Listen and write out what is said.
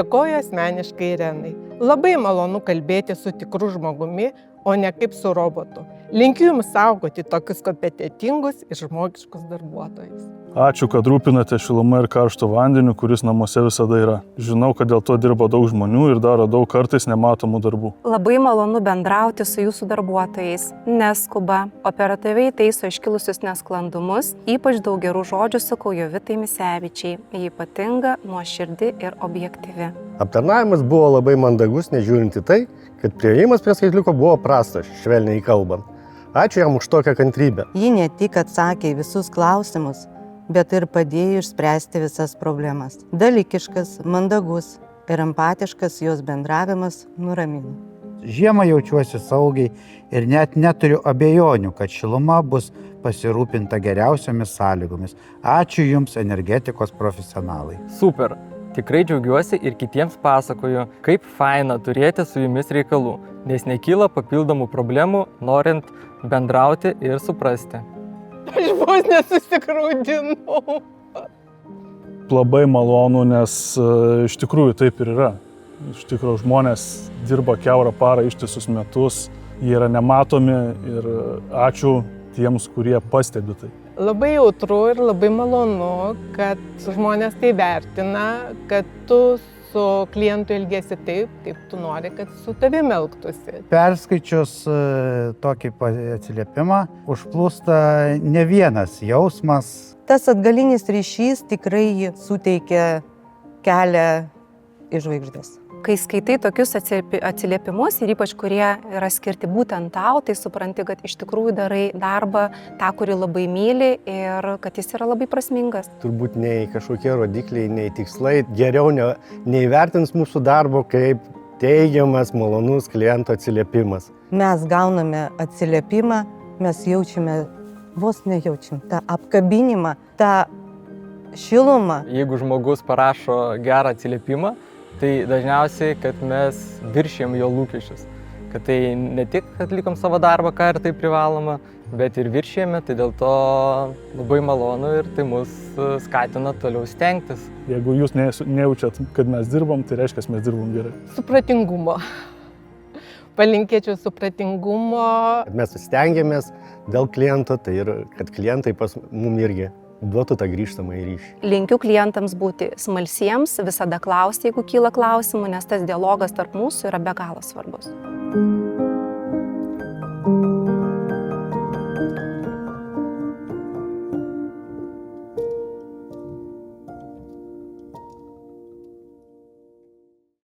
Dėkoju asmeniškai Irenai. Labai malonu kalbėti su tikru žmogumi, o ne kaip su robotu. Linkiu Jums saugoti tokius kompetentingus ir žmogiškus darbuotojus. Ačiū, kad rūpinate šiluma ir karštu vandeniu, kuris namuose visada yra. Žinau, kad dėl to dirba daug žmonių ir daro daug kartais nematomų darbų. Labai malonu bendrauti su Jūsų darbuotojais. Neskuba, operatyviai taiso iškilusius nesklandumus, ypač daug gerų žodžių sakau Jovitai Misevičiai. Ji ypatinga, nuoširdi ir objektyvi. Aptarnavimas buvo labai mandagus, nežiūrint į tai, kad priėjimas prie skaitliuko buvo prastas, švelniai kalbant. Ačiū jam už tokią kantrybę. Ji ne tik atsakė visus klausimus, bet ir padėjo išspręsti visas problemas. Dalykiškas, mandagus ir empatiškas jos bendravimas nuramino. Žiemą jaučiuosi saugiai ir net neturiu abejonių, kad šiluma bus pasirūpinta geriausiomis sąlygomis. Ačiū Jums, energetikos profesionalai. Super! Tikrai džiaugiuosi ir kitiems pasakoju, kaip faina turėti su Jumis reikalų, nes nekyla papildomų problemų, norint bendrauti ir suprasti. Aš vos nesusigraudinau. Labai malonu, nes iš tikrųjų taip ir yra. Iš tikrųjų žmonės dirba kiaurą parą ištisus metus, jie yra nematomi ir ačiū tiems, kurie pastebi tai. Labai jautru ir labai malonu, kad žmonės tai vertina, kad tu su klientu elgiesi taip, kaip tu nori, kad su tavimi elgtųsi. Perskaičius tokį atsiliepimą, užplūsta ne vienas jausmas. Tas atgalinis ryšys tikrai suteikia kelią į žvaigždes. Kai skaitai tokius atsiliepimus ir ypač kurie yra skirti būtent tau, tai supranti, kad iš tikrųjų darai darbą tą, kurį labai myli ir kad jis yra labai prasmingas. Turbūt nei kažkokie rodikliai, nei tikslai geriau neįvertins mūsų darbo kaip teigiamas, malonus kliento atsiliepimas. Mes gauname atsiliepimą, mes jaučiame, vos nejaučiam, tą apkabinimą, tą šilumą. Jeigu žmogus parašo gerą atsiliepimą, tai dažniausiai, kad mes viršijam jo lūkesčius. Kad tai ne tik atlikom savo darbą, ką ir tai privaloma, bet ir viršijame, tai dėl to labai malonu ir tai mus skatina toliau stengtis. Jeigu jūs nejaučiat, kad mes dirbam, tai reiškia, mes dirbam gerai. Supratingumo. Palinkėčiau supratingumo. Mes stengiamės dėl kliento, tai ir kad klientai pas mum irgi duotų tą grįžtamą į ryšį. Linkiu klientams būti smalsiems, visada klausti, jeigu kyla klausimų, nes tas dialogas tarp mūsų yra be galo svarbus.